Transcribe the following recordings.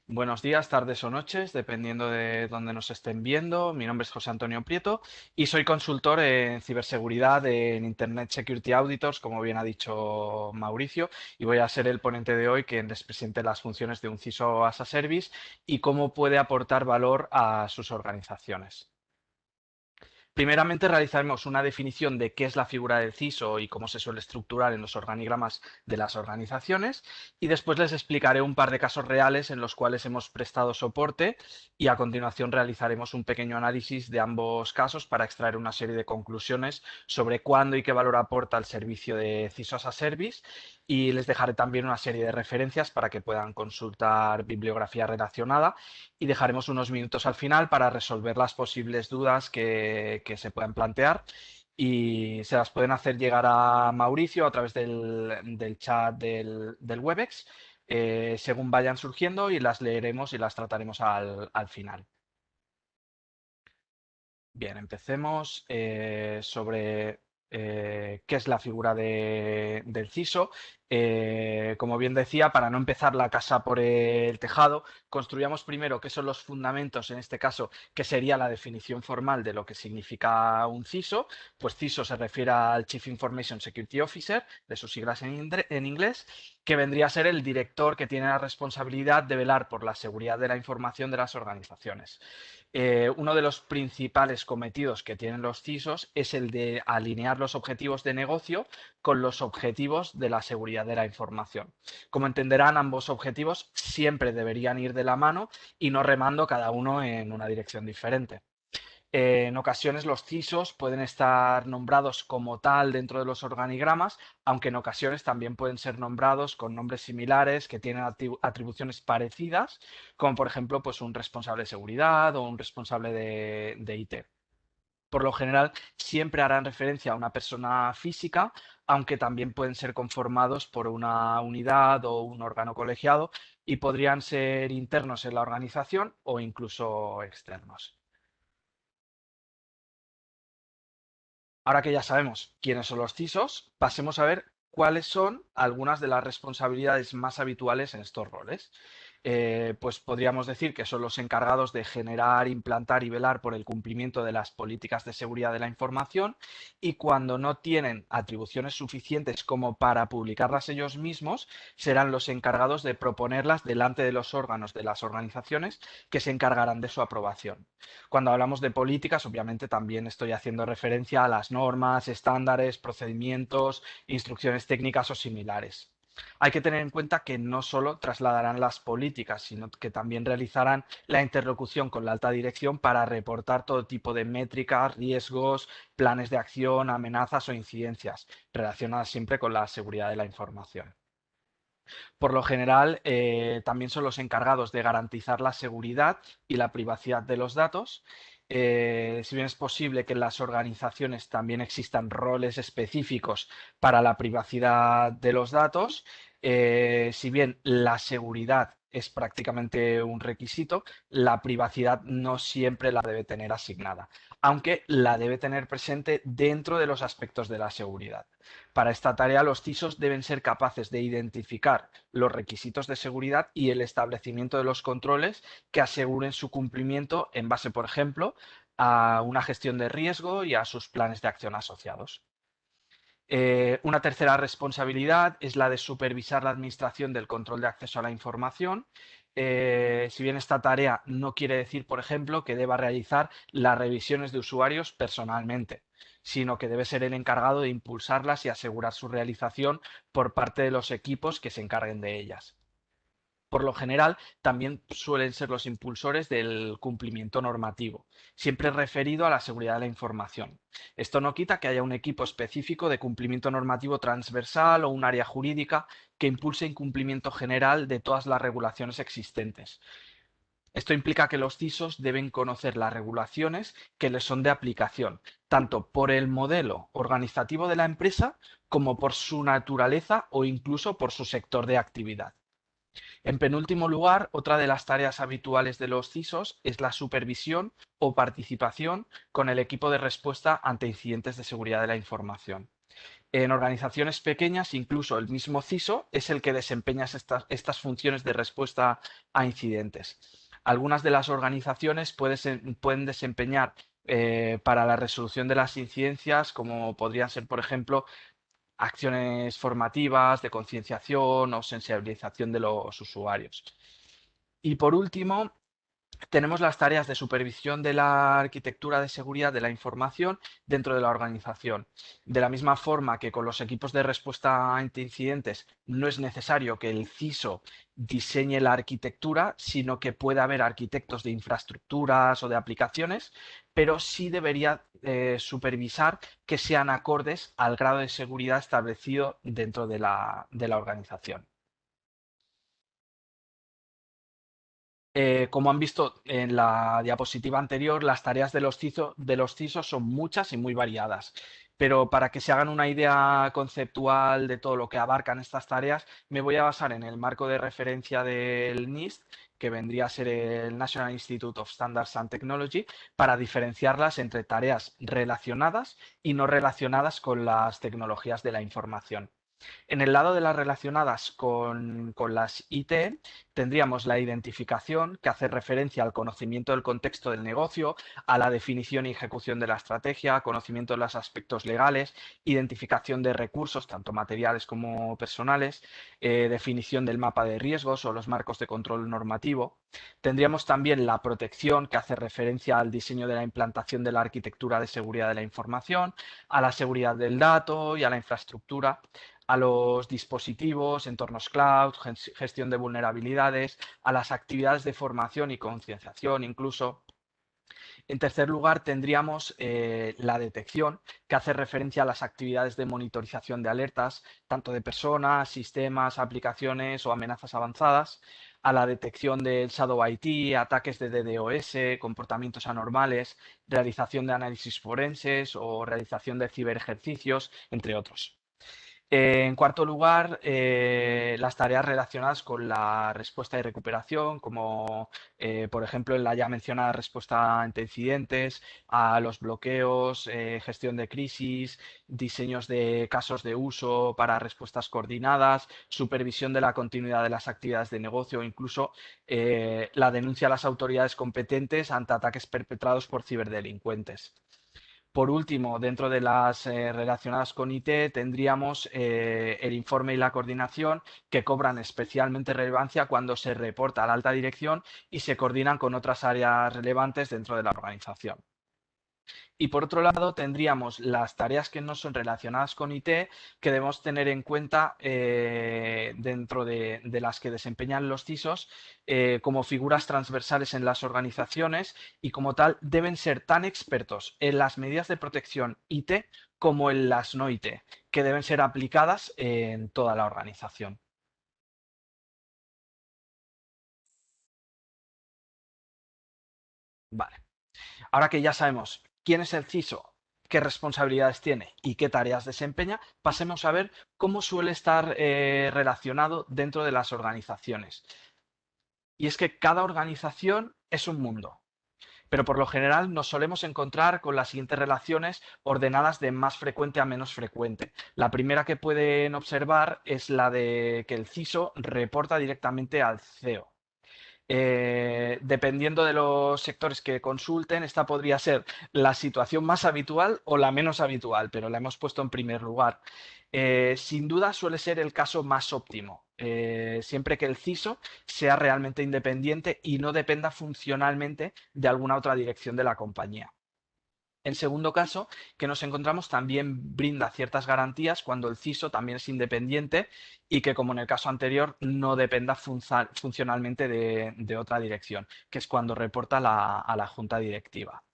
Buenos días, tardes o noches, dependiendo de dónde nos estén viendo. Mi nombre es José Antonio Prieto y soy consultor en ciberseguridad en Internet Security Auditors, como bien ha dicho Mauricio, y voy a ser el ponente de hoy que les presente las funciones de un CISO as a Service y cómo puede aportar valor a sus organizaciones. Primeramente realizaremos una definición de qué es la figura del CISO y cómo se suele estructurar en los organigramas de las organizaciones y después les explicaré un par de casos reales en los cuales hemos prestado soporte y a continuación realizaremos un pequeño análisis de ambos casos para extraer una serie de conclusiones sobre cuándo y qué valor aporta el servicio de CISO as a Service y les dejaré también una serie de referencias para que puedan consultar bibliografía relacionada y dejaremos unos minutos al final para resolver las posibles dudas que se puedan plantear y se las pueden hacer llegar a Mauricio a través del chat del Webex según vayan surgiendo y las leeremos y las trataremos al final. Bien, empecemos sobre qué es la figura del CISO. Como bien decía, para no empezar la casa por el tejado, construyamos primero qué son los fundamentos, en este caso, que sería la definición formal de lo que significa un CISO. Pues CISO se refiere al Chief Information Security Officer, de sus siglas en inglés, que vendría a ser el director que tiene la responsabilidad de velar por la seguridad de la información de las organizaciones. Uno de los principales cometidos que tienen los CISOs es el de alinear los objetivos de negocio con los objetivos de la seguridad de la información. Como entenderán, ambos objetivos siempre deberían ir de la mano y no remando cada uno en una dirección diferente. En ocasiones los CISOs pueden estar nombrados como tal dentro de los organigramas, aunque en ocasiones también pueden ser nombrados con nombres similares que tienen atribuciones parecidas, como por ejemplo pues un responsable de seguridad o un responsable de IT. Por lo general, siempre harán referencia a una persona física, aunque también pueden ser conformados por una unidad o un órgano colegiado y podrían ser internos en la organización o incluso externos. Ahora que ya sabemos quiénes son los CISOs, pasemos a ver cuáles son algunas de las responsabilidades más habituales en estos roles. Pues podríamos decir que son los encargados de generar, implantar y velar por el cumplimiento de las políticas de seguridad de la información y cuando no tienen atribuciones suficientes como para publicarlas ellos mismos, serán los encargados de proponerlas delante de los órganos de las organizaciones que se encargarán de su aprobación. Cuando hablamos de políticas, obviamente también estoy haciendo referencia a las normas, estándares, procedimientos, instrucciones técnicas o similares. Hay que tener en cuenta que no solo trasladarán las políticas, sino que también realizarán la interlocución con la alta dirección para reportar todo tipo de métricas, riesgos, planes de acción, amenazas o incidencias relacionadas siempre con la seguridad de la información. Por lo general, también son los encargados de garantizar la seguridad y la privacidad de los datos. Si bien es posible que en las organizaciones también existan roles específicos para la privacidad de los datos, si bien la seguridad es prácticamente un requisito, la privacidad no siempre la debe tener asignada, aunque la debe tener presente dentro de los aspectos de la seguridad. Para esta tarea, los CISOs deben ser capaces de identificar los requisitos de seguridad y el establecimiento de los controles que aseguren su cumplimiento en base, por ejemplo, a una gestión de riesgo y a sus planes de acción asociados. Una tercera responsabilidad es la de supervisar la administración del control de acceso a la información. Si bien esta tarea no quiere decir, por ejemplo, que deba realizar las revisiones de usuarios personalmente, sino que debe ser el encargado de impulsarlas y asegurar su realización por parte de los equipos que se encarguen de ellas. Por lo general, también suelen ser los impulsores del cumplimiento normativo, siempre referido a la seguridad de la información. Esto no quita que haya un equipo específico de cumplimiento normativo transversal o un área jurídica que impulse el cumplimiento general de todas las regulaciones existentes. Esto implica que los CISOs deben conocer las regulaciones que les son de aplicación, tanto por el modelo organizativo de la empresa como por su naturaleza o incluso por su sector de actividad. En penúltimo lugar, otra de las tareas habituales de los CISOs es la supervisión o participación con el equipo de respuesta ante incidentes de seguridad de la información. En organizaciones pequeñas, incluso el mismo CISO es el que desempeña estas funciones de respuesta a incidentes. Algunas de las organizaciones pueden desempeñar para la resolución de las incidencias, como podrían ser, por ejemplo, acciones formativas, de concienciación o sensibilización de los usuarios. Y por último, tenemos las tareas de supervisión de la arquitectura de seguridad de la información dentro de la organización. De la misma forma que con los equipos de respuesta ante incidentes no es necesario que el CISO diseñe la arquitectura, sino que puede haber arquitectos de infraestructuras o de aplicaciones, pero sí debería supervisar que sean acordes al grado de seguridad establecido dentro de la organización. Como han visto en la diapositiva anterior, las tareas de los CISOs son muchas y muy variadas. Pero para que se hagan una idea conceptual de todo lo que abarcan estas tareas, me voy a basar en el marco de referencia del NIST, que vendría a ser el National Institute of Standards and Technology, para diferenciarlas entre tareas relacionadas y no relacionadas con las tecnologías de la información. En el lado de las relacionadas con las IT, tendríamos la identificación, que hace referencia al conocimiento del contexto del negocio, a la definición y ejecución de la estrategia, conocimiento de los aspectos legales, identificación de recursos, tanto materiales como personales, definición del mapa de riesgos o los marcos de control normativo. Tendríamos también la protección, que hace referencia al diseño de la implantación de la arquitectura de seguridad de la información, a la seguridad del dato y a la infraestructura, a los dispositivos, entornos cloud, gestión de vulnerabilidades, a las actividades de formación y concienciación incluso. En tercer lugar, tendríamos la detección, que hace referencia a las actividades de monitorización de alertas, tanto de personas, sistemas, aplicaciones o amenazas avanzadas, a la detección del Shadow IT, ataques de DDoS, comportamientos anormales, realización de análisis forenses o realización de ciberejercicios, entre otros. En cuarto lugar, las tareas relacionadas con la respuesta y recuperación, como por ejemplo en la ya mencionada respuesta ante incidentes, a los bloqueos, gestión de crisis, diseños de casos de uso para respuestas coordinadas, supervisión de la continuidad de las actividades de negocio, o incluso la denuncia a las autoridades competentes ante ataques perpetrados por ciberdelincuentes. Por último, dentro de las relacionadas con IT, tendríamos el informe y la coordinación, que cobran especialmente relevancia cuando se reporta a la alta dirección y se coordinan con otras áreas relevantes dentro de la organización. Y por otro lado, tendríamos las tareas que no son relacionadas con IT, que debemos tener en cuenta dentro de las que desempeñan los CISOs como figuras transversales en las organizaciones, y como tal deben ser tan expertos en las medidas de protección IT como en las no IT, que deben ser aplicadas en toda la organización. Vale. Ahora que ya sabemos quién es el CISO, qué responsabilidades tiene y qué tareas desempeña, pasemos a ver cómo suele estar relacionado dentro de las organizaciones. Y es que cada organización es un mundo, pero por lo general nos solemos encontrar con las siguientes relaciones ordenadas de más frecuente a menos frecuente. La primera que pueden observar es la de que el CISO reporta directamente al CEO. Dependiendo de los sectores que consulten, esta podría ser la situación más habitual o la menos habitual, pero la hemos puesto en primer lugar. Sin duda suele ser el caso más óptimo, siempre que el CISO sea realmente independiente y no dependa funcionalmente de alguna otra dirección de la compañía. En segundo caso, que nos encontramos también brinda ciertas garantías cuando el CISO también es independiente y que, como en el caso anterior, no dependa funcionalmente de otra dirección, que es cuando reporta a la junta directiva.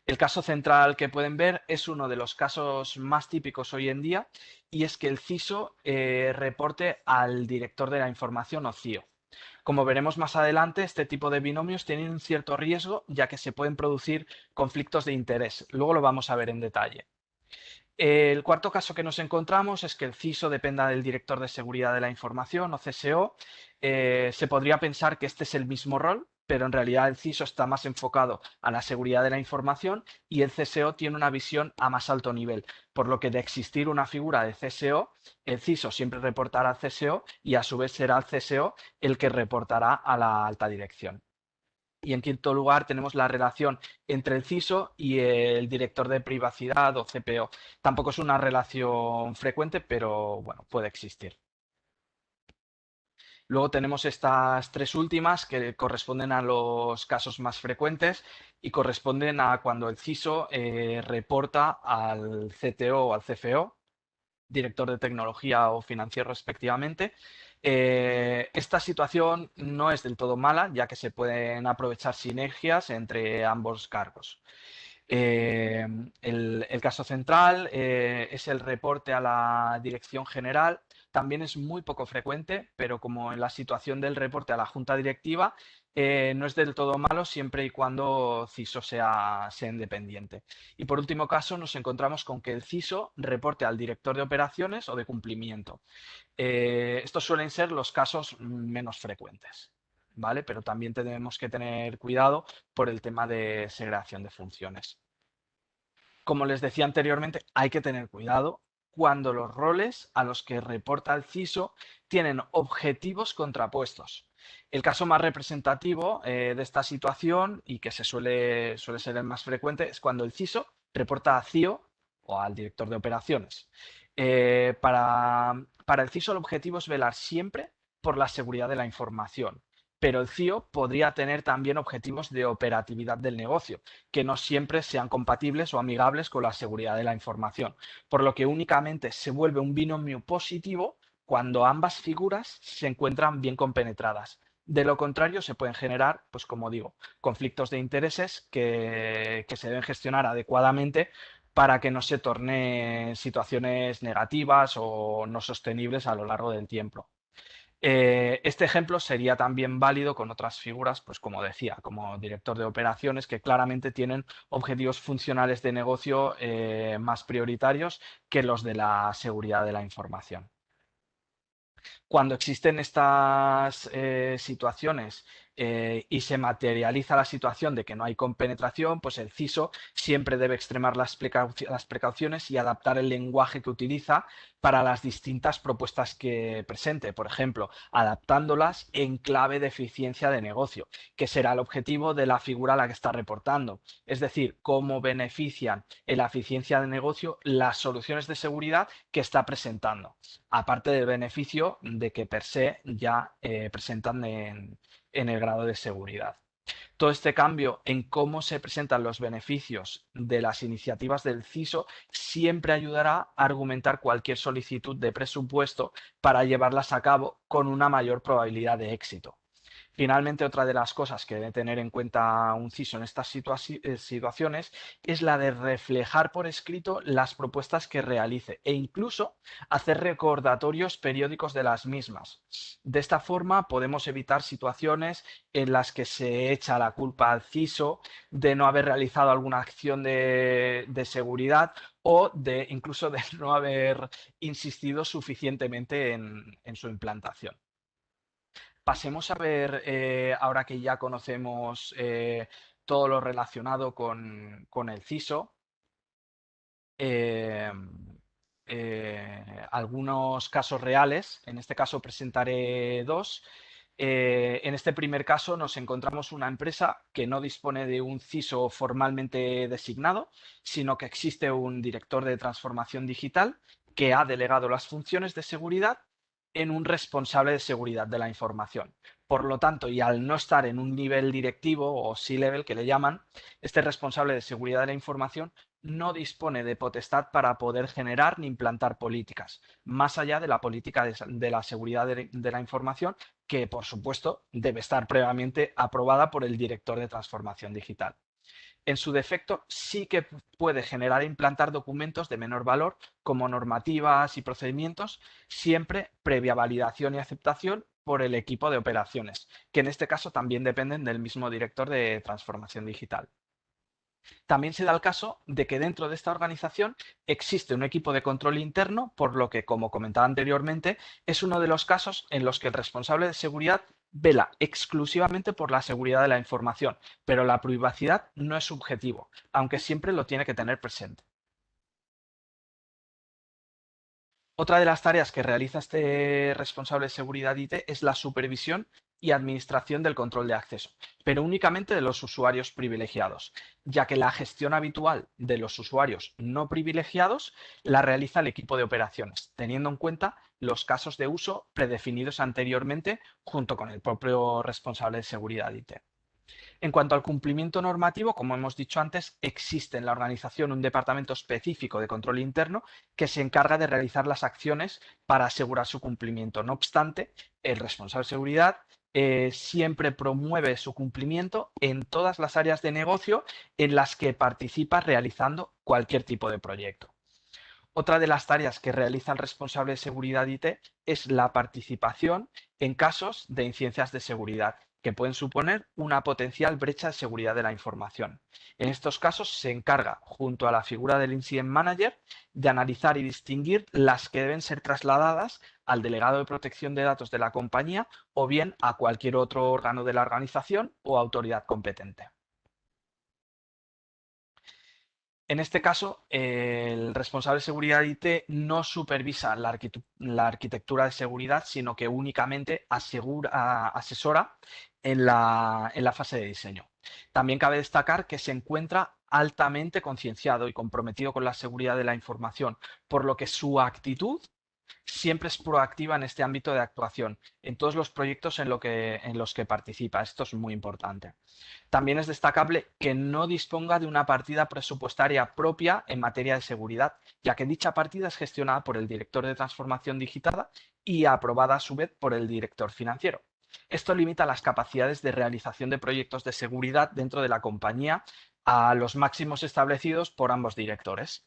El caso central que pueden ver es uno de los casos más típicos hoy en día, y es que el CISO reporte al director de la información o CIO. Como veremos más adelante, este tipo de binomios tienen un cierto riesgo, ya que se pueden producir conflictos de interés. Luego lo vamos a ver en detalle. El cuarto caso que nos encontramos es que el CISO dependa del director de seguridad de la información o CSO. Se podría pensar que este es el mismo rol, pero en realidad el CISO está más enfocado a la seguridad de la información y el CSO tiene una visión a más alto nivel, por lo que de existir una figura de CSO, el CISO siempre reportará al CSO y a su vez será el CSO el que reportará a la alta dirección. Y en quinto lugar tenemos la relación entre el CISO y el director de privacidad o CPO. Tampoco es una relación frecuente, pero bueno, puede existir. Luego tenemos estas tres últimas que corresponden a los casos más frecuentes y corresponden a cuando el CISO reporta al CTO o al CFO, director de tecnología o financiero respectivamente. Esta situación no es del todo mala, ya que se pueden aprovechar sinergias entre ambos cargos. Eh, el caso central es el reporte a la dirección general. También es muy poco frecuente, pero como en la situación del reporte a la junta directiva, no es del todo malo siempre y cuando CISO sea independiente. Y por último caso, nos encontramos con que el CISO reporte al director de operaciones o de cumplimiento. Estos suelen ser los casos menos frecuentes, ¿vale? Pero también tenemos que tener cuidado por el tema de segregación de funciones. Como les decía anteriormente, hay que tener cuidado cuando los roles a los que reporta el CISO tienen objetivos contrapuestos. El caso más representativo de esta situación y que suele ser el más frecuente es cuando el CISO reporta a CIO o al director de operaciones. Para el CISO el objetivo es velar siempre por la seguridad de la información, pero el CIO podría tener también objetivos de operatividad del negocio que no siempre sean compatibles o amigables con la seguridad de la información, por lo que únicamente se vuelve un binomio positivo cuando ambas figuras se encuentran bien compenetradas. De lo contrario, se pueden generar, pues como digo, conflictos de intereses que se deben gestionar adecuadamente para que no se tornen situaciones negativas o no sostenibles a lo largo del tiempo. Este ejemplo sería también válido con otras figuras, pues como decía, como director de operaciones, que claramente tienen objetivos funcionales de negocio más prioritarios que los de la seguridad de la información. Cuando existen estas situaciones y se materializa la situación de que no hay compenetración, pues el CISO siempre debe extremar las precauciones y adaptar el lenguaje que utiliza para las distintas propuestas que presente. Por ejemplo, adaptándolas en clave de eficiencia de negocio, que será el objetivo de la figura a la que está reportando. Es decir, cómo benefician en la eficiencia de negocio las soluciones de seguridad que está presentando, aparte del beneficio de que per se ya presentan en el grado de seguridad. Todo este cambio en cómo se presentan los beneficios de las iniciativas del CISO siempre ayudará a argumentar cualquier solicitud de presupuesto para llevarlas a cabo con una mayor probabilidad de éxito. Finalmente, otra de las cosas que debe tener en cuenta un CISO en estas situaciones es la de reflejar por escrito las propuestas que realice e incluso hacer recordatorios periódicos de las mismas. De esta forma podemos evitar situaciones en las que se echa la culpa al CISO de no haber realizado alguna acción de seguridad o de incluso de no haber insistido suficientemente en su implantación. Pasemos a ver, ahora que ya conocemos todo lo relacionado con el CISO, eh, algunos casos reales. En este caso presentaré dos. En este primer caso nos encontramos una empresa que no dispone de un CISO formalmente designado, sino que existe un director de transformación digital que ha delegado las funciones de seguridad en un responsable de seguridad de la información. Por lo tanto, y al no estar en un nivel directivo o C-level que le llaman, este responsable de seguridad de la información no dispone de potestad para poder generar ni implantar políticas, más allá de la política de la seguridad de la información, que por supuesto debe estar previamente aprobada por el director de transformación digital. En su defecto, sí que puede generar e implantar documentos de menor valor, como normativas y procedimientos, siempre previa validación y aceptación por el equipo de operaciones, que en este caso también dependen del mismo director de transformación digital. También se da el caso de que dentro de esta organización existe un equipo de control interno, por lo que, como comentaba anteriormente, es uno de los casos en los que el responsable de seguridad vela exclusivamente por la seguridad de la información, pero la privacidad no es subjetivo, aunque siempre lo tiene que tener presente. Otra de las tareas que realiza este responsable de seguridad IT es la supervisión y administración del control de acceso, pero únicamente de los usuarios privilegiados, ya que la gestión habitual de los usuarios no privilegiados la realiza el equipo de operaciones, teniendo en cuenta los casos de uso predefinidos anteriormente junto con el propio responsable de seguridad IT. En cuanto al cumplimiento normativo, como hemos dicho antes, existe en la organización un departamento específico de control interno que se encarga de realizar las acciones para asegurar su cumplimiento. No obstante, el responsable de seguridad siempre promueve su cumplimiento en todas las áreas de negocio en las que participa realizando cualquier tipo de proyecto. Otra de las tareas que realiza el responsable de seguridad IT es la participación en casos de incidencias de seguridad que pueden suponer una potencial brecha de seguridad de la información. En estos casos se encarga, junto a la figura del Incident Manager, de analizar y distinguir las que deben ser trasladadas al delegado de protección de datos de la compañía o bien a cualquier otro órgano de la organización o autoridad competente. En este caso, el responsable de seguridad IT no supervisa la arquitectura de seguridad, sino que únicamente asesora en la fase de diseño. También cabe destacar que se encuentra altamente concienciado y comprometido con la seguridad de la información, por lo que su actitud siempre es proactiva en este ámbito de actuación, en todos los proyectos en los que participa. Esto es muy importante. También es destacable que no disponga de una partida presupuestaria propia en materia de seguridad, ya que dicha partida es gestionada por el director de transformación digital y aprobada a su vez por el director financiero. Esto limita las capacidades de realización de proyectos de seguridad dentro de la compañía a los máximos establecidos por ambos directores.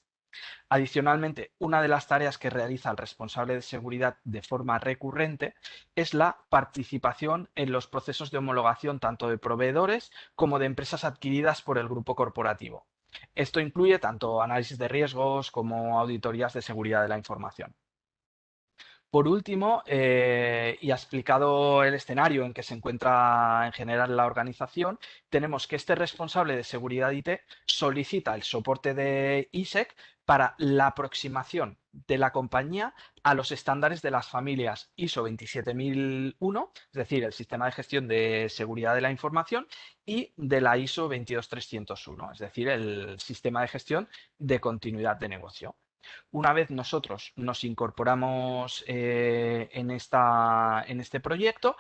Adicionalmente, una de las tareas que realiza el responsable de seguridad de forma recurrente es la participación en los procesos de homologación tanto de proveedores como de empresas adquiridas por el grupo corporativo. Esto incluye tanto análisis de riesgos como auditorías de seguridad de la información. Por último, y ha explicado el escenario en que se encuentra en general la organización, tenemos que este responsable de seguridad IT solicita el soporte de ISEC para la aproximación de la compañía a los estándares de las familias ISO 27001, es decir, el sistema de gestión de seguridad de la información, y de la ISO 22301, es decir, el sistema de gestión de continuidad de negocio. Una vez nosotros nos incorporamos en este proyecto,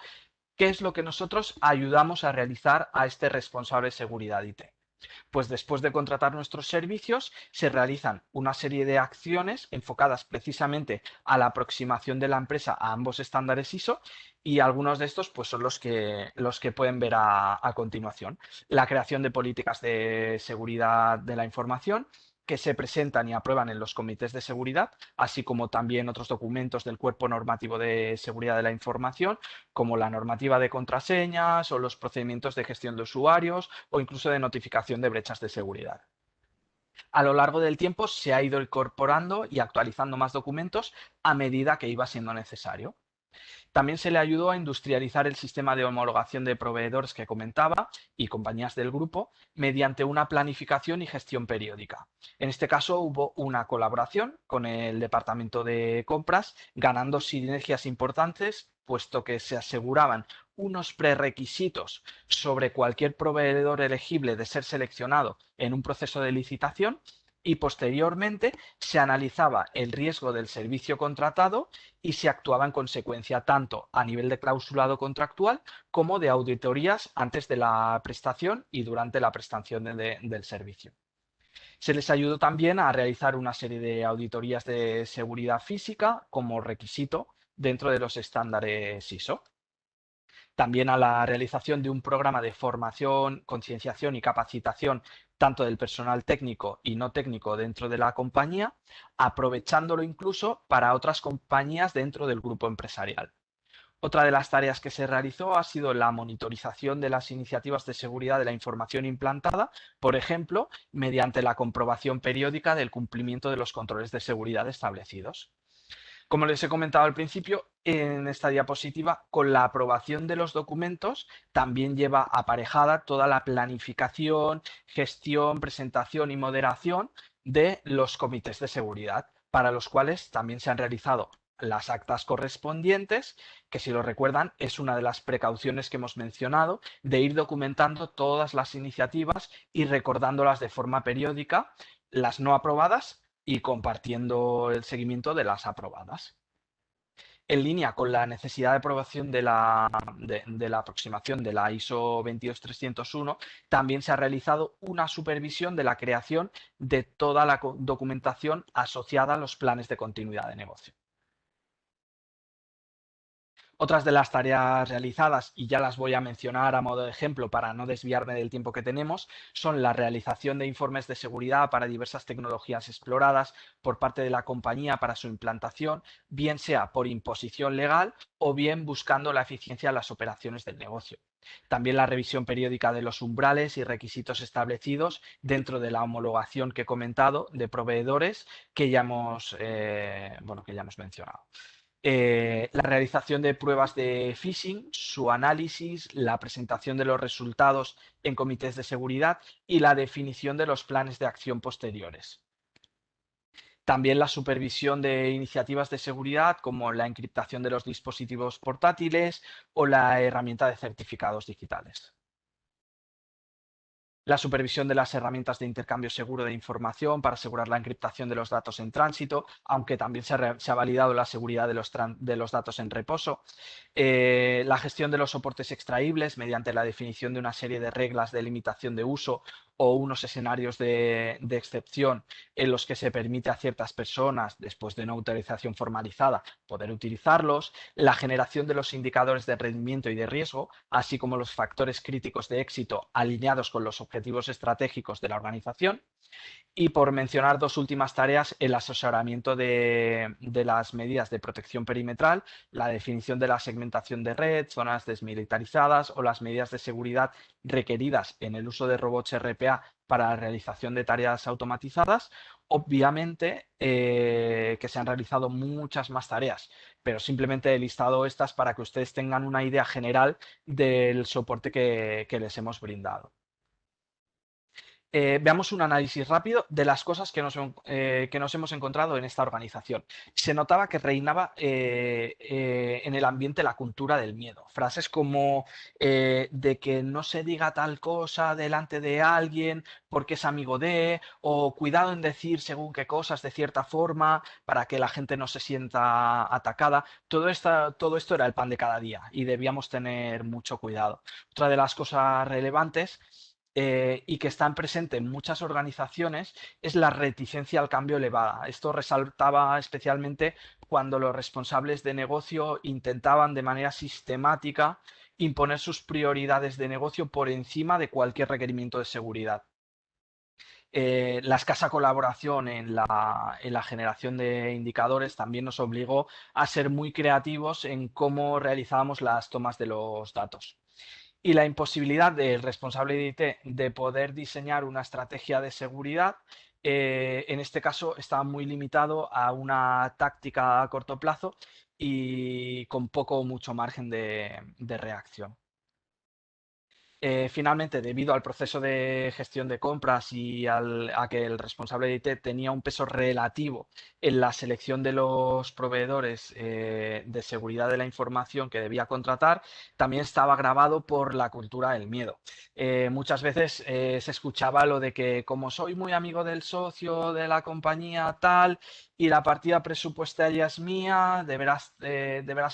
¿qué es lo que nosotros ayudamos a realizar a este responsable de seguridad IT? Pues después de contratar nuestros servicios, se realizan una serie de acciones enfocadas precisamente a la aproximación de la empresa a ambos estándares ISO y algunos de estos pues, son los que pueden ver a continuación. La creación de políticas de seguridad de la información que se presentan y aprueban en los comités de seguridad, así como también otros documentos del Cuerpo Normativo de Seguridad de la Información, como la normativa de contraseñas o los procedimientos de gestión de usuarios o incluso de notificación de brechas de seguridad. A lo largo del tiempo se ha ido incorporando y actualizando más documentos a medida que iba siendo necesario. También se le ayudó a industrializar el sistema de homologación de proveedores que comentaba y compañías del grupo mediante una planificación y gestión periódica. En este caso hubo una colaboración con el departamento de compras, ganando sinergias importantes, puesto que se aseguraban unos prerequisitos sobre cualquier proveedor elegible de ser seleccionado en un proceso de licitación y posteriormente se analizaba el riesgo del servicio contratado y se actuaba en consecuencia tanto a nivel de clausulado contractual como de auditorías antes de la prestación y durante la prestación del servicio. Se les ayudó también a realizar una serie de auditorías de seguridad física como requisito dentro de los estándares ISO. También a la realización de un programa de formación, concienciación y capacitación tanto del personal técnico y no técnico dentro de la compañía, aprovechándolo incluso para otras compañías dentro del grupo empresarial. Otra de las tareas que se realizó ha sido la monitorización de las iniciativas de seguridad de la información implantada, por ejemplo, mediante la comprobación periódica del cumplimiento de los controles de seguridad establecidos. Como les he comentado al principio, en esta diapositiva, con la aprobación de los documentos, también lleva aparejada toda la planificación, gestión, presentación y moderación de los comités de seguridad, para los cuales también se han realizado las actas correspondientes, que si lo recuerdan es una de las precauciones que hemos mencionado, de ir documentando todas las iniciativas y recordándolas de forma periódica, las no aprobadas y compartiendo el seguimiento de las aprobadas. En línea con la necesidad de aprobación de la aproximación de la ISO 22301, también se ha realizado una supervisión de la creación de toda la documentación asociada a los planes de continuidad de negocio. Otras de las tareas realizadas, y ya las voy a mencionar a modo de ejemplo para no desviarme del tiempo que tenemos, son la realización de informes de seguridad para diversas tecnologías exploradas por parte de la compañía para su implantación, bien sea por imposición legal o bien buscando la eficiencia de las operaciones del negocio. También la revisión periódica de los umbrales y requisitos establecidos dentro de la homologación que he comentado de proveedores que ya hemos mencionado. La realización de pruebas de phishing, su análisis, la presentación de los resultados en comités de seguridad y la definición de los planes de acción posteriores. También la supervisión de iniciativas de seguridad como la encriptación de los dispositivos portátiles o la herramienta de certificados digitales. La supervisión de las herramientas de intercambio seguro de información para asegurar la encriptación de los datos en tránsito, aunque también se ha validado la seguridad de los datos en reposo. La gestión de los soportes extraíbles mediante la definición de una serie de reglas de limitación de uso o unos escenarios de excepción en los que se permite a ciertas personas, después de una autorización formalizada, poder utilizarlos. La generación de los indicadores de rendimiento y de riesgo, así como los factores críticos de éxito alineados con los objetivos estratégicos de la organización. Y por mencionar dos últimas tareas, el asesoramiento de las medidas de protección perimetral, la definición de la segmentación de red, zonas desmilitarizadas o las medidas de seguridad requeridas en el uso de robots RPA para la realización de tareas automatizadas. Obviamente que se han realizado muchas más tareas, pero simplemente he listado estas para que ustedes tengan una idea general del soporte que les hemos brindado. Veamos un análisis rápido de las cosas que nos hemos encontrado en esta organización. Se notaba que reinaba en el ambiente la cultura del miedo. Frases como de que no se diga tal cosa delante de alguien porque es amigo de, o cuidado en decir según qué cosas de cierta forma para que la gente no se sienta atacada. Todo esto era el pan de cada día y debíamos tener mucho cuidado. Otra de las cosas relevantes y que están presentes en muchas organizaciones es la reticencia al cambio elevada. Esto resaltaba especialmente cuando los responsables de negocio intentaban de manera sistemática imponer sus prioridades de negocio por encima de cualquier requerimiento de seguridad. La escasa colaboración en la generación de indicadores también nos obligó a ser muy creativos en cómo realizábamos las tomas de los datos. Y la imposibilidad del responsable de IT de poder diseñar una estrategia de seguridad, en este caso estaba muy limitado a una táctica a corto plazo y con poco o mucho margen de reacción. Finalmente, debido al proceso de gestión de compras y a que el responsable de IT tenía un peso relativo en la selección de los proveedores de seguridad de la información que debía contratar, también estaba agravado por la cultura del miedo. Muchas veces se escuchaba lo de que como soy muy amigo del socio de la compañía tal y la partida presupuestaria es mía, deberás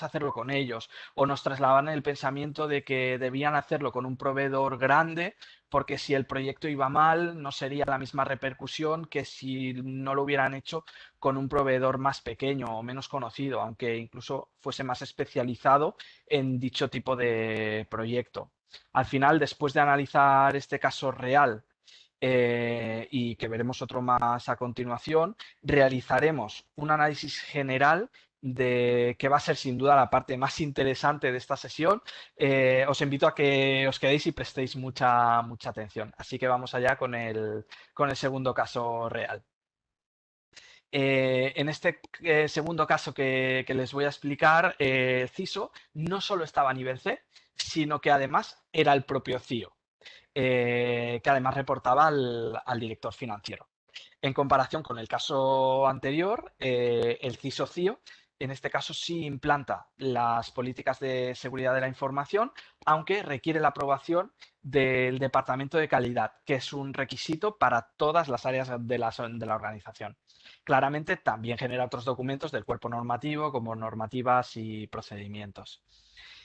hacerlo con ellos, o nos trasladaban el pensamiento de que debían hacerlo con un proveedor grande, porque si el proyecto iba mal no sería la misma repercusión que si no lo hubieran hecho con un proveedor más pequeño o menos conocido, aunque incluso fuese más especializado en dicho tipo de proyecto. Al final, después de analizar este caso real y que veremos otro más a continuación, realizaremos un análisis general de que va a ser sin duda la parte más interesante de esta sesión. Os invito a que os quedéis y prestéis mucha atención. Así que vamos allá con el segundo caso real. En este segundo caso que les voy a explicar, el CISO no solo estaba a nivel C, sino que además era el propio CIO, que además reportaba al director financiero. En comparación con el caso anterior, el CISO-CIO, en este caso sí implanta las políticas de seguridad de la información, aunque requiere la aprobación del Departamento de Calidad, que es un requisito para todas las áreas de la organización. Claramente también genera otros documentos del cuerpo normativo, como normativas y procedimientos.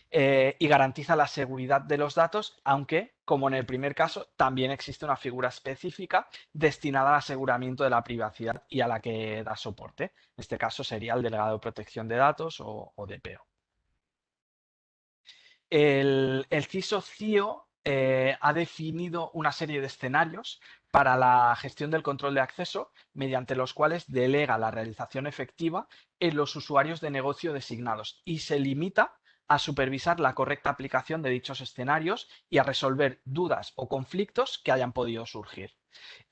Y garantiza la seguridad de los datos, aunque, como en el primer caso, también existe una figura específica destinada al aseguramiento de la privacidad y a la que da soporte. En este caso sería el delegado de protección de datos o DPO. El CISO-CIO ha definido una serie de escenarios para la gestión del control de acceso, mediante los cuales delega la realización efectiva en los usuarios de negocio designados y se limita a supervisar la correcta aplicación de dichos escenarios y a resolver dudas o conflictos que hayan podido surgir.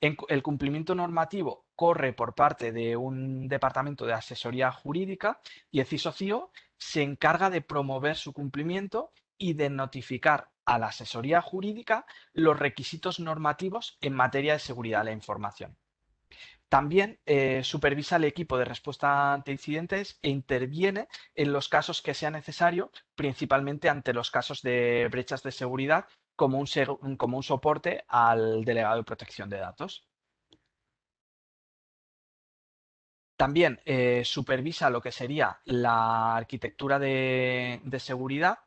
El cumplimiento normativo corre por parte de un departamento de asesoría jurídica y el CISO-CIO se encarga de promover su cumplimiento y de notificar a la asesoría jurídica los requisitos normativos en materia de seguridad de la información. También supervisa el equipo de respuesta ante incidentes e interviene en los casos que sea necesario, principalmente ante los casos de brechas de seguridad, como un soporte al delegado de protección de datos. También supervisa lo que sería la arquitectura de seguridad,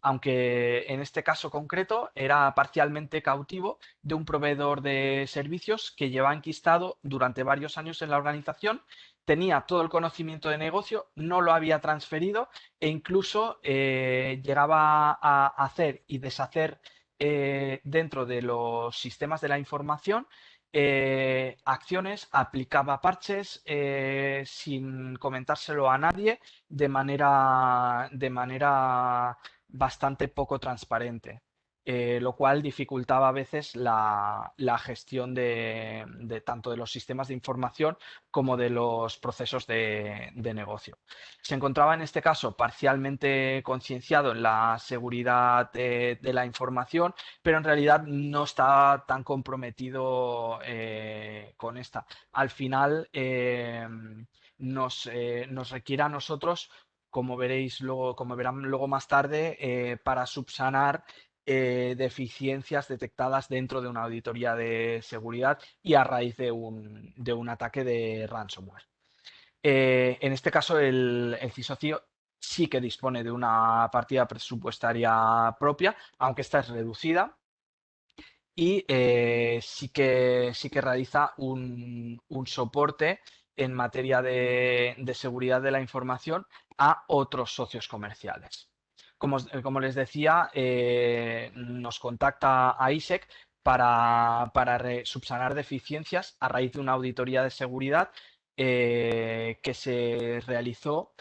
aunque en este caso concreto era parcialmente cautivo de un proveedor de servicios que lleva enquistado durante varios años en la organización, tenía todo el conocimiento de negocio, no lo había transferido e incluso llegaba a hacer y deshacer dentro de los sistemas de la información acciones, aplicaba parches sin comentárselo a nadie de manera bastante poco transparente. Lo cual dificultaba a veces la gestión de tanto de los sistemas de información como de los procesos de negocio. Se encontraba en este caso parcialmente concienciado en la seguridad de la información, pero en realidad no está tan comprometido con esta. Al final nos requiere a nosotros, como veréis luego, como verán luego más tarde, para subsanar deficiencias detectadas dentro de una auditoría de seguridad y a raíz de un ataque de ransomware. En este caso, el CISOCIO sí que dispone de una partida presupuestaria propia, aunque esta es reducida, y sí que realiza un soporte en materia de seguridad de la información a otros socios comerciales. Como les decía, nos contacta a ISEC para subsanar deficiencias a raíz de una auditoría de seguridad que se realizó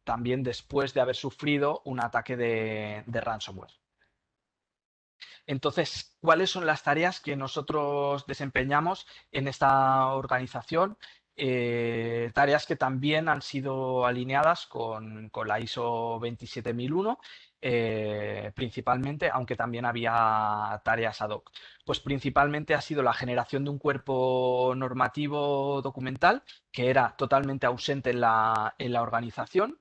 también después de haber sufrido un ataque de ransomware. Entonces, ¿cuáles son las tareas que nosotros desempeñamos en esta organización? Tareas que también han sido alineadas con la ISO 27001, principalmente, aunque también había tareas ad hoc. Pues principalmente ha sido la generación de un cuerpo normativo documental que era totalmente ausente en la organización,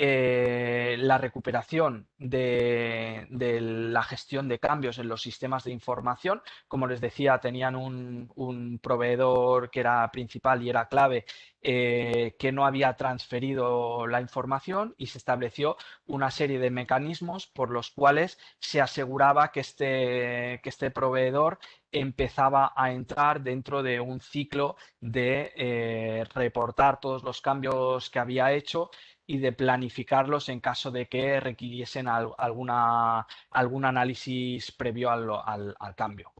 la recuperación de la gestión de cambios en los sistemas de información. Como les decía, tenían un proveedor que era principal y era clave, que no había transferido la información, y se estableció una serie de mecanismos por los cuales se aseguraba que este proveedor empezaba a entrar dentro de un ciclo de reportar todos los cambios que había hecho y de planificarlos en caso de que requiriesen algún análisis previo al cambio.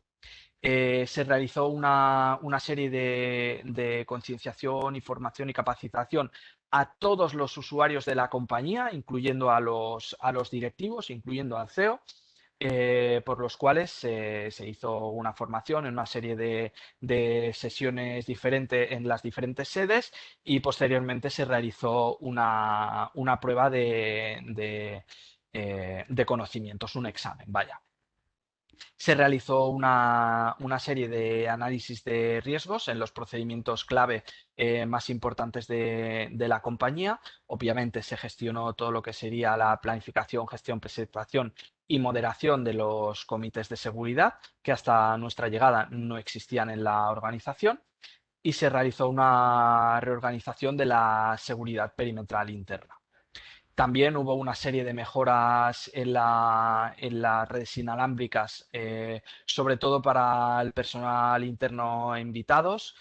Se realizó una serie de concienciación, información y capacitación a todos los usuarios de la compañía, incluyendo a los directivos, incluyendo al CEO, por los cuales se hizo una formación en una serie de sesiones diferentes en las diferentes sedes y posteriormente se realizó una prueba de conocimientos, un examen, vaya. Se realizó una serie de análisis de riesgos en los procedimientos clave más importantes de la compañía. Obviamente se gestionó todo lo que sería la planificación, gestión, presentación y moderación de los comités de seguridad, que hasta nuestra llegada no existían en la organización, y se realizó una reorganización de la seguridad perimetral interna. También hubo una serie de mejoras en las redes inalámbricas, sobre todo para el personal interno e invitados.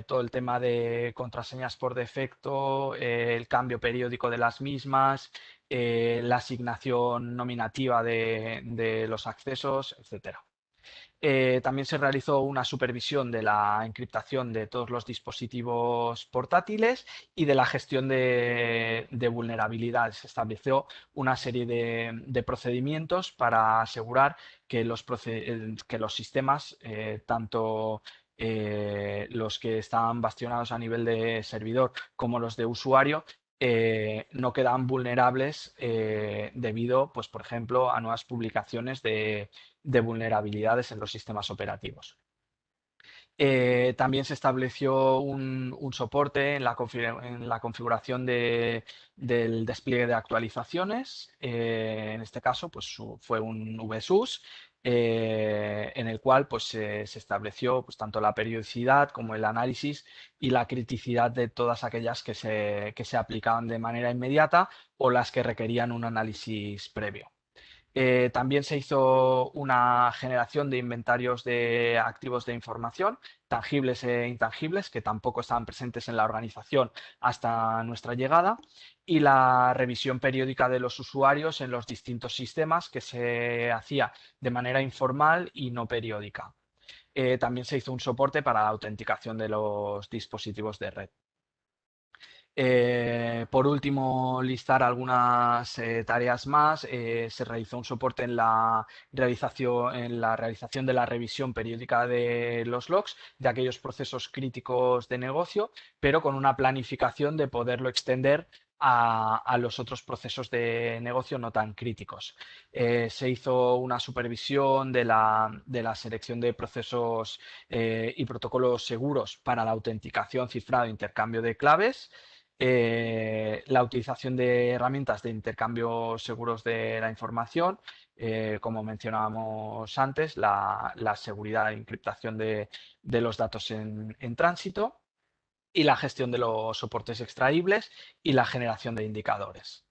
Todo el tema de contraseñas por defecto, el cambio periódico de las mismas, la asignación nominativa de los accesos, etcétera. También se realizó una supervisión de la encriptación de todos los dispositivos portátiles y de la gestión de vulnerabilidades. Se estableció una serie de procedimientos para asegurar que que los sistemas, tanto los que estaban bastionados a nivel de servidor como los de usuario, no quedan vulnerables debido, pues, por ejemplo, a nuevas publicaciones de vulnerabilidades en los sistemas operativos. También se estableció un soporte en la configuración del despliegue de actualizaciones. En este caso, pues, fue un VSUS, en el cual, pues, se estableció, pues, tanto la periodicidad como el análisis y la criticidad de todas aquellas que se aplicaban de manera inmediata o las que requerían un análisis previo. También se hizo una generación de inventarios de activos de información, tangibles e intangibles, que tampoco estaban presentes en la organización hasta nuestra llegada, y la revisión periódica de los usuarios en los distintos sistemas, que se hacía de manera informal y no periódica. También se hizo un soporte para la autenticación de los dispositivos de red. Por último, listar algunas tareas más. Se realizó un soporte en la realización de la revisión periódica de los logs de aquellos procesos críticos de negocio, pero con una planificación de poderlo extender a los otros procesos de negocio no tan críticos. Se hizo una supervisión de la selección de procesos y protocolos seguros para la autenticación, cifrado e intercambio de claves, la utilización de herramientas de intercambio seguros de la información, como mencionábamos antes, la seguridad e encriptación de los datos en tránsito y la gestión de los soportes extraíbles y la generación de indicadores.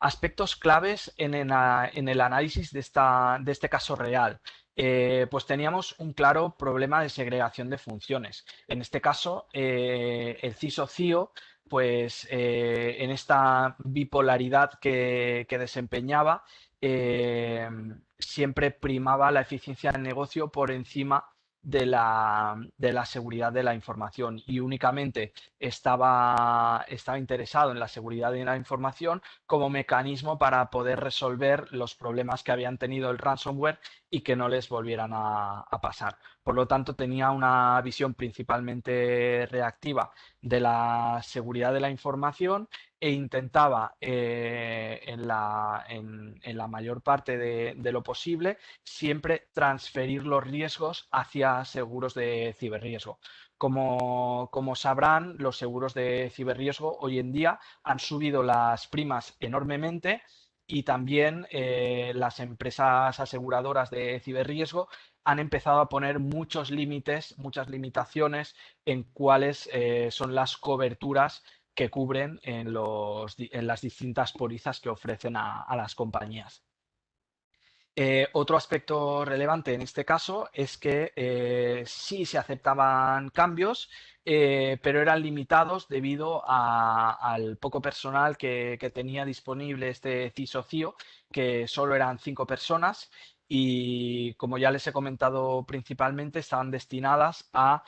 Aspectos claves en el análisis de este caso real. Pues teníamos un claro problema de segregación de funciones. En este caso, el CISO-CIO, pues en esta bipolaridad que desempeñaba, eh, siempre primaba la eficiencia del negocio por encima de la seguridad de la información y únicamente estaba interesado en la seguridad de la información como mecanismo para poder resolver los problemas que habían tenido el ransomware y que no les volvieran a pasar. Por lo tanto, tenía una visión principalmente reactiva de la seguridad de la información e intentaba, en la mayor parte de lo posible, siempre transferir los riesgos hacia seguros de ciberriesgo. Como sabrán, los seguros de ciberriesgo hoy en día han subido las primas enormemente y también las empresas aseguradoras de ciberriesgo han empezado a poner muchos límites, muchas limitaciones en cuáles son las coberturas que cubren en las distintas pólizas que ofrecen a las compañías. Otro aspecto relevante en este caso es que sí se aceptaban cambios, pero eran limitados debido al poco personal que tenía disponible este CISO-CIO, que solo eran 5 personas y, como ya les he comentado, principalmente estaban destinadas a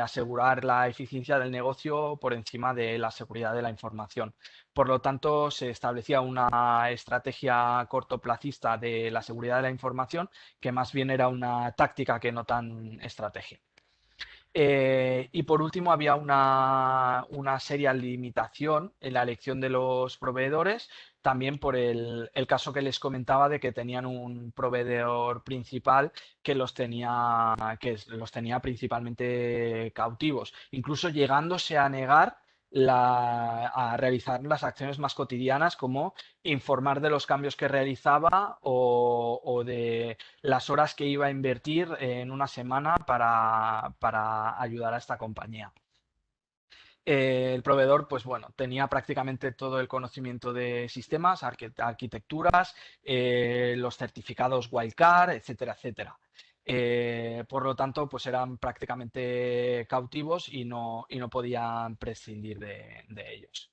asegurar la eficiencia del negocio por encima de la seguridad de la información. Por lo tanto, se establecía una estrategia cortoplacista de la seguridad de la información que más bien era una táctica que no tan estrategia. Y por último, había una seria limitación en la elección de los proveedores, también por el caso que les comentaba de que tenían un proveedor principal que los tenía principalmente cautivos, incluso llegándose a negar a realizar las acciones más cotidianas como informar de los cambios que realizaba o de las horas que iba a invertir en una semana para ayudar a esta compañía. El proveedor, pues bueno, tenía prácticamente todo el conocimiento de sistemas, arquitecturas, los certificados Wildcard, etcétera, etcétera. Por lo tanto, pues eran prácticamente cautivos y no podían prescindir de ellos.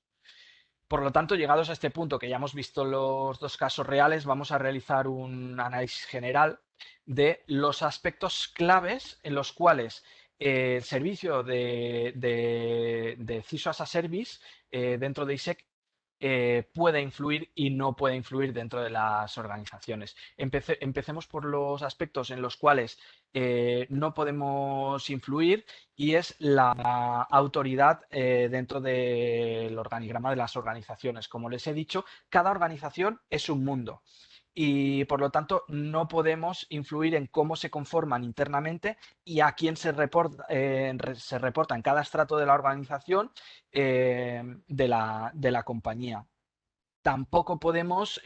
Por lo tanto, llegados a este punto, que ya hemos visto los dos casos reales, vamos a realizar un análisis general de los aspectos claves en los cuales el servicio de CISO as a Service dentro de ISEC puede influir y no puede influir dentro de las organizaciones. Empecemos por los aspectos en los cuales no podemos influir y es la autoridad dentro del organigrama de las organizaciones. Como les he dicho, cada organización es un mundo y por lo tanto no podemos influir en cómo se conforman internamente y a quién se reporta en cada estrato de la organización de la compañía. Tampoco podemos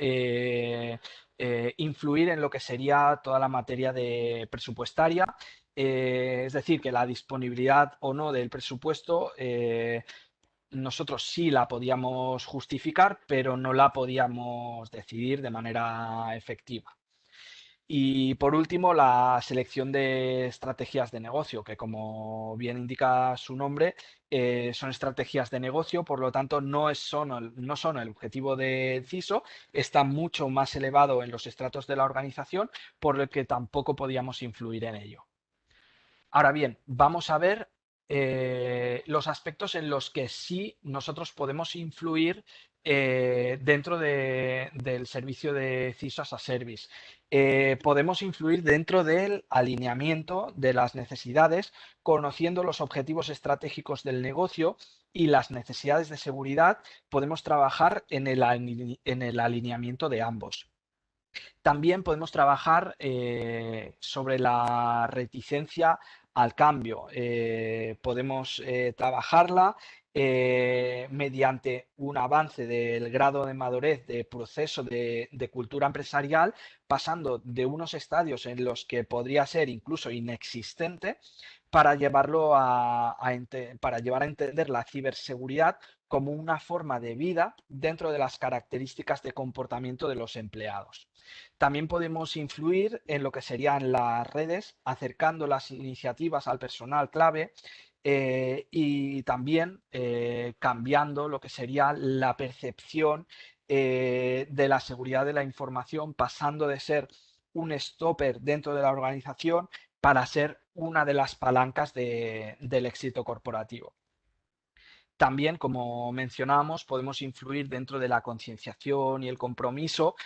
influir en lo que sería toda la materia de presupuestaria, es decir, que la disponibilidad o no del presupuesto nosotros sí la podíamos justificar, pero no la podíamos decidir de manera efectiva. Y por último, la selección de estrategias de negocio, que como bien indica su nombre, son estrategias de negocio, por lo tanto no son el objetivo de CISO, está mucho más elevado en los estratos de la organización, por lo que tampoco podíamos influir en ello. Ahora bien, vamos a ver los aspectos en los que sí nosotros podemos influir dentro del servicio de CISO as a Service. Podemos influir dentro del alineamiento de las necesidades, conociendo los objetivos estratégicos del negocio y las necesidades de seguridad, podemos trabajar en el alineamiento de ambos. También podemos trabajar sobre la reticencia al cambio. Podemos trabajarla mediante un avance del grado de madurez de proceso de cultura empresarial, pasando de unos estadios en los que podría ser incluso inexistente para para llevar a entender la ciberseguridad como una forma de vida dentro de las características de comportamiento de los empleados. También podemos influir en lo que serían las redes, acercando las iniciativas al personal clave y también cambiando lo que sería la percepción de la seguridad de la información, pasando de ser un stopper dentro de la organización para ser una de las palancas del éxito corporativo. También, como mencionábamos, podemos influir dentro de la concienciación y el compromiso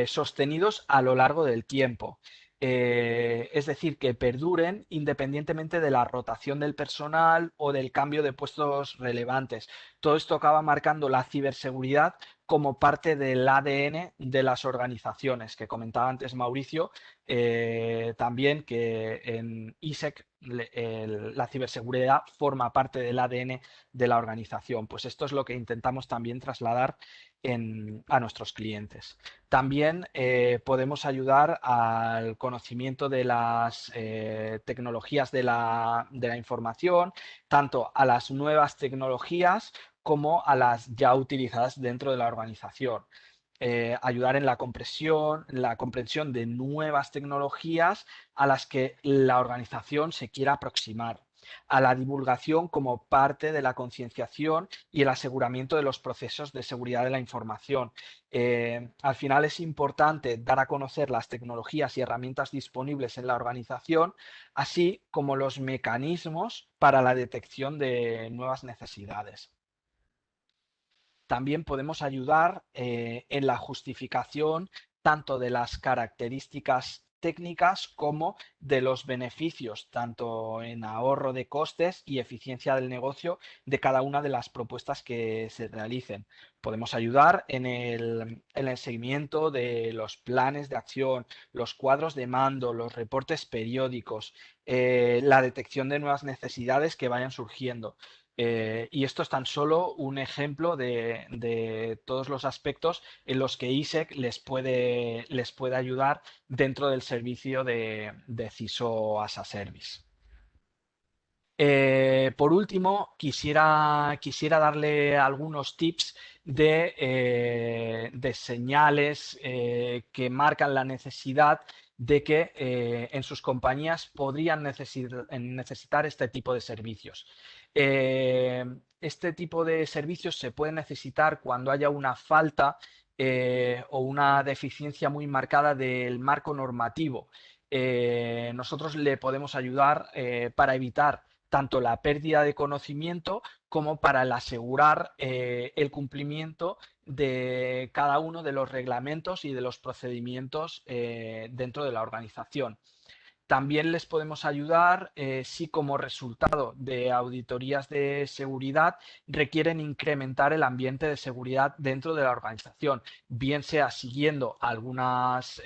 sostenidos a lo largo del tiempo. Es decir, que perduren independientemente de la rotación del personal o del cambio de puestos relevantes. Todo esto acaba marcando la ciberseguridad como parte del ADN de las organizaciones, que comentaba antes Mauricio, también que en ISEC la ciberseguridad forma parte del ADN de la organización. Pues esto es lo que intentamos también trasladar a nuestros clientes. También podemos ayudar al conocimiento de las tecnologías de la información, tanto a las nuevas tecnologías como a las ya utilizadas dentro de la organización. Ayudar en la comprensión de nuevas tecnologías a las que la organización se quiera aproximar. a la divulgación como parte de la concienciación y el aseguramiento de los procesos de seguridad de la información. Al final es importante dar a conocer las tecnologías y herramientas disponibles en la organización, así como los mecanismos para la detección de nuevas necesidades. También podemos ayudar en la justificación tanto de las características técnicas como de los beneficios, tanto en ahorro de costes y eficiencia del negocio de cada una de las propuestas que se realicen. Podemos ayudar en el seguimiento de los planes de acción, los cuadros de mando, los reportes periódicos, la detección de nuevas necesidades que vayan surgiendo. Y esto es tan solo un ejemplo de todos los aspectos en los que ISEC les puede ayudar dentro del servicio de CISO as a Service. Por último, quisiera darle algunos tips de señales que marcan la necesidad de que en sus compañías podrían necesitar este tipo de servicios. Eh, este tipo de servicios se puede necesitar cuando haya una falta o una deficiencia muy marcada del marco normativo. Nosotros le podemos ayudar para evitar tanto la pérdida de conocimiento como para el asegurar el cumplimiento de cada uno de los reglamentos y de los procedimientos dentro de la organización. También les podemos ayudar si como resultado de auditorías de seguridad requieren incrementar el ambiente de seguridad dentro de la organización, bien sea siguiendo algunas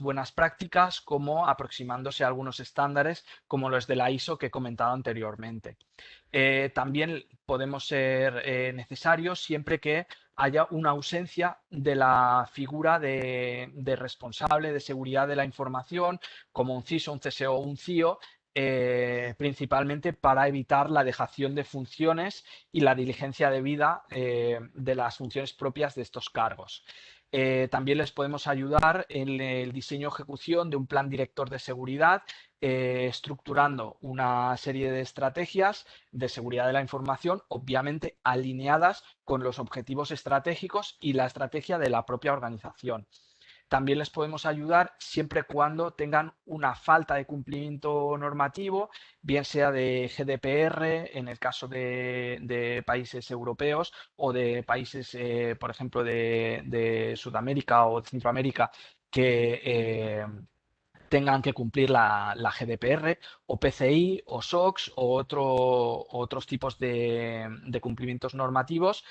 buenas prácticas como aproximándose a algunos estándares como los de la ISO que he comentado anteriormente. También podemos ser necesarios siempre que haya una ausencia de la figura de responsable de seguridad de la información, como un CISO, un CSO o un CIO, principalmente para evitar la dejación de funciones y la diligencia debida de las funciones propias de estos cargos. También les podemos ayudar en el diseño y ejecución de un plan director de seguridad, estructurando una serie de estrategias de seguridad de la información, obviamente alineadas con los objetivos estratégicos y la estrategia de la propia organización. También les podemos ayudar siempre y cuando tengan una falta de cumplimiento normativo, bien sea de GDPR en el caso de países europeos o de países, por ejemplo, de Sudamérica o Centroamérica que tengan que cumplir la GDPR o PCI o SOX o otros tipos de cumplimientos normativos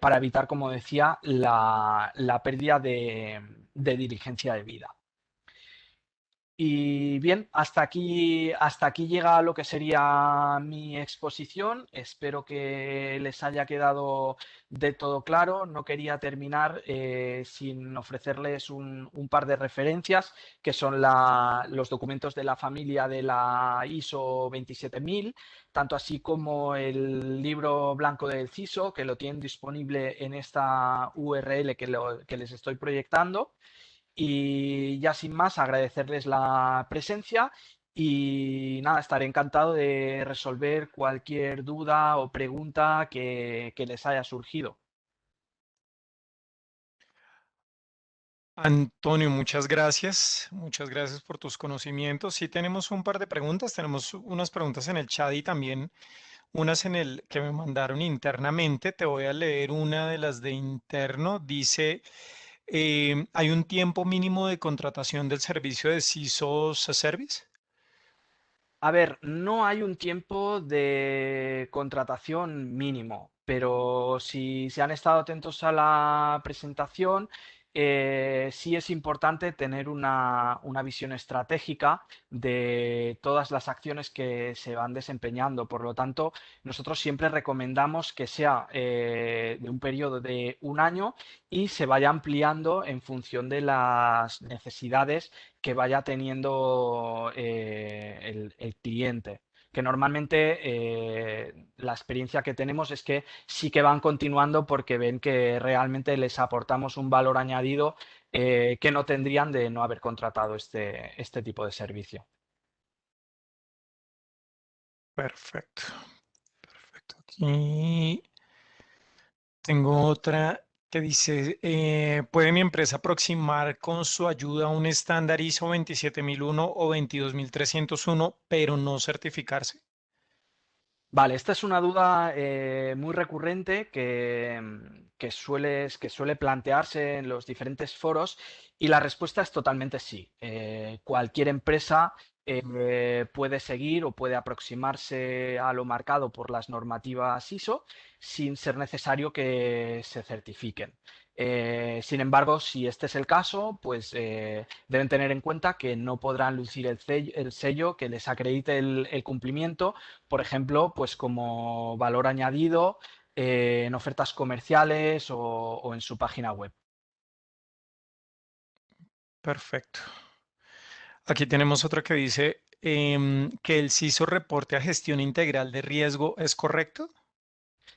para evitar, como decía, la pérdida de diligencia de vida. Y bien, hasta aquí llega lo que sería mi exposición. Espero que les haya quedado de todo claro. No quería terminar sin ofrecerles un par de referencias, que son los documentos de la familia de la ISO 27000, tanto así como el libro blanco del CISO, que lo tienen disponible en esta URL que les estoy proyectando. Y ya sin más, agradecerles la presencia y nada, estaré encantado de resolver cualquier duda o pregunta que les haya surgido. Antonio, muchas gracias por tus conocimientos. Sí, tenemos un par de preguntas, tenemos unas preguntas en el chat y también unas en el que me mandaron internamente. Te voy a leer una de las de interno. Dice, ¿hay un tiempo mínimo de contratación del servicio de CISOs a Service? A ver, no hay un tiempo de contratación mínimo, pero si se han estado atentos a la presentación, sí es importante tener una visión estratégica de todas las acciones que se van desempeñando. Por lo tanto, nosotros siempre recomendamos que sea de un periodo de un año y se vaya ampliando en función de las necesidades que vaya teniendo el cliente. Que normalmente la experiencia que tenemos es que sí que van continuando porque ven que realmente les aportamos un valor añadido que no tendrían de no haber contratado este tipo de servicio. Perfecto, perfecto. Aquí tengo otra que dice, ¿puede mi empresa aproximar con su ayuda un estándar ISO 27001 o 22301, pero no certificarse? Vale, esta es una duda muy recurrente que suele plantearse en los diferentes foros y la respuesta es totalmente sí. Cualquier empresa puede seguir o puede aproximarse a lo marcado por las normativas ISO sin ser necesario que se certifiquen. Sin embargo, si este es el caso, pues deben tener en cuenta que no podrán lucir el sello que les acredite el cumplimiento, por ejemplo, pues como valor añadido en ofertas comerciales o en su página web. Perfecto. Aquí tenemos otra que dice que el CISO reporte a gestión integral de riesgo, ¿es correcto?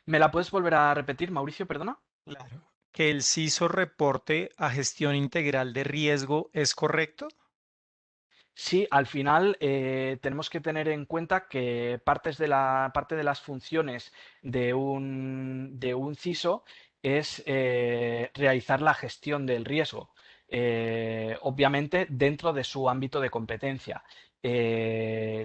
¿Me la puedes volver a repetir, Mauricio? Perdona. Claro. Que el CISO reporte a gestión integral de riesgo, ¿es correcto? Sí, al final tenemos que tener en cuenta que parte de las funciones de un CISO es realizar la gestión del riesgo, obviamente dentro de su ámbito de competencia.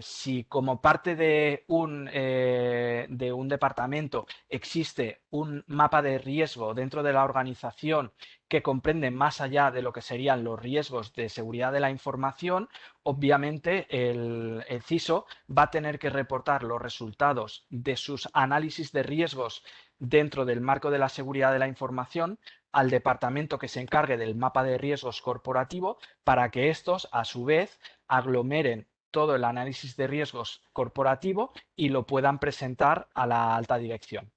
Si como parte de un departamento existe un mapa de riesgo dentro de la organización que comprende más allá de lo que serían los riesgos de seguridad de la información, obviamente el CISO va a tener que reportar los resultados de sus análisis de riesgos dentro del marco de la seguridad de la información al departamento que se encargue del mapa de riesgos corporativo para que estos, a su vez, aglomeren todo el análisis de riesgos corporativo y lo puedan presentar a la alta dirección.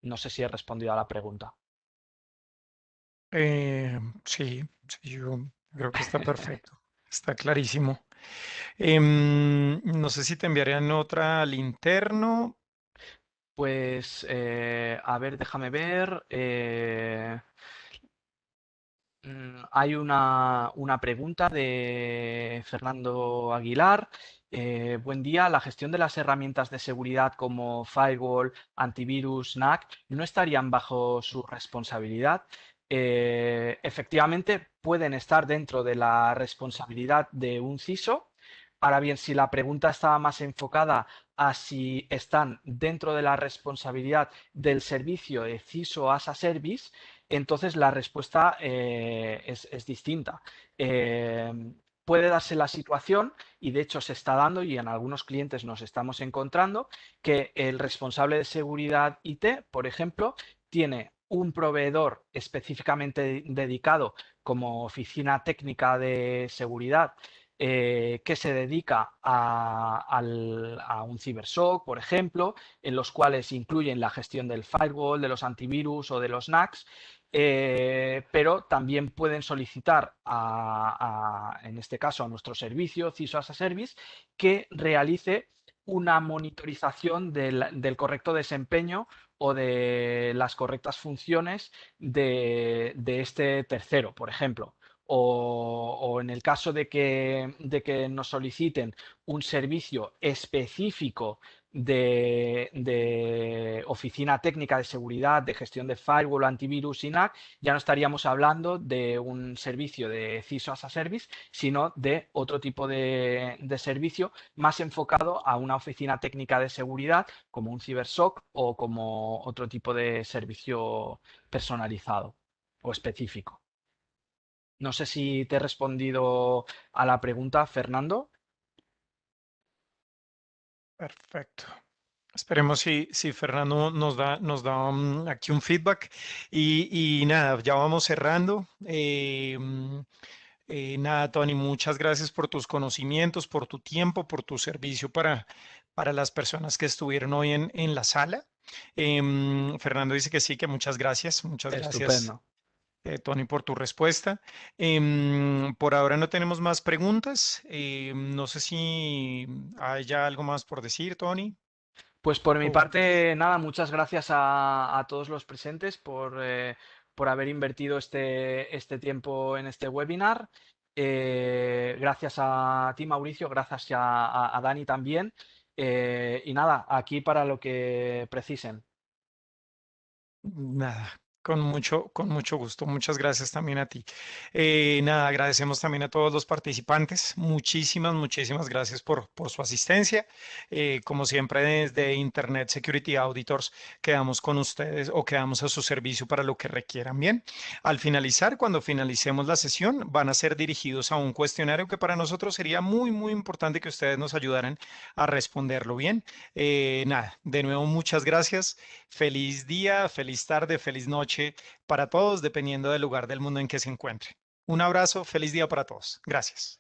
No sé si he respondido a la pregunta. Sí, sí, yo creo que está perfecto. Está clarísimo. No sé si te enviarían otra al interno. Pues, a ver, déjame ver. Hay una pregunta de Fernando Aguilar. Buen día. La gestión de las herramientas de seguridad como firewall, antivirus, NAC, ¿no estarían bajo su responsabilidad? Efectivamente, pueden estar dentro de la responsabilidad de un CISO. Ahora bien, si la pregunta estaba más enfocada a si están dentro de la responsabilidad del servicio de CISO as a Service, entonces la respuesta es distinta. Eh, Puede darse la situación, y de hecho se está dando, y en algunos clientes nos estamos encontrando, que el responsable de seguridad IT, por ejemplo, tiene un proveedor específicamente dedicado como oficina técnica de seguridad que se dedica a un cibershock, por ejemplo, en los cuales incluyen la gestión del firewall, de los antivirus o de los NACs, pero también pueden solicitar, en este caso, a nuestro servicio, CISO as a Service, que realice una monitorización del correcto desempeño o de las correctas funciones de este tercero, por ejemplo. O en el caso de que nos soliciten un servicio específico de oficina técnica de seguridad, de gestión de firewall, antivirus y NAC, ya no estaríamos hablando de un servicio de CISO as a Service, sino de otro tipo de servicio más enfocado a una oficina técnica de seguridad, como un CyberSOC o como otro tipo de servicio personalizado o específico. No sé si te he respondido a la pregunta, Fernando. Perfecto. Esperemos si Fernando nos da aquí un feedback. Y nada, ya vamos cerrando. Nada, Tony, muchas gracias por tus conocimientos, por tu tiempo, por tu servicio para las personas que estuvieron hoy en la sala. Fernando dice que sí, que muchas gracias. Muchas gracias, Estupendo. Tony, por tu respuesta. Por ahora no tenemos más preguntas. No sé si hay ya algo más por decir, Tony. Pues por mi O- parte, nada, muchas gracias a todos los presentes por haber invertido este tiempo en este webinar. Gracias a ti, Mauricio, gracias a Dani también. Y nada, aquí para lo que precisen. Nada, con mucho gusto. Muchas gracias también a ti. Nada, agradecemos también a todos los participantes. Muchísimas, muchísimas gracias por su asistencia. Como siempre, desde Internet Security Auditors, quedamos con ustedes o quedamos a su servicio para lo que requieran. Bien, al finalizar, cuando finalicemos la sesión, van a ser dirigidos a un cuestionario que para nosotros sería muy, muy importante que ustedes nos ayudaran a responderlo bien. Nada, de nuevo, muchas gracias. Feliz día, feliz tarde, feliz noche para todos, dependiendo del lugar del mundo en que se encuentre. Un abrazo, feliz día para todos. Gracias.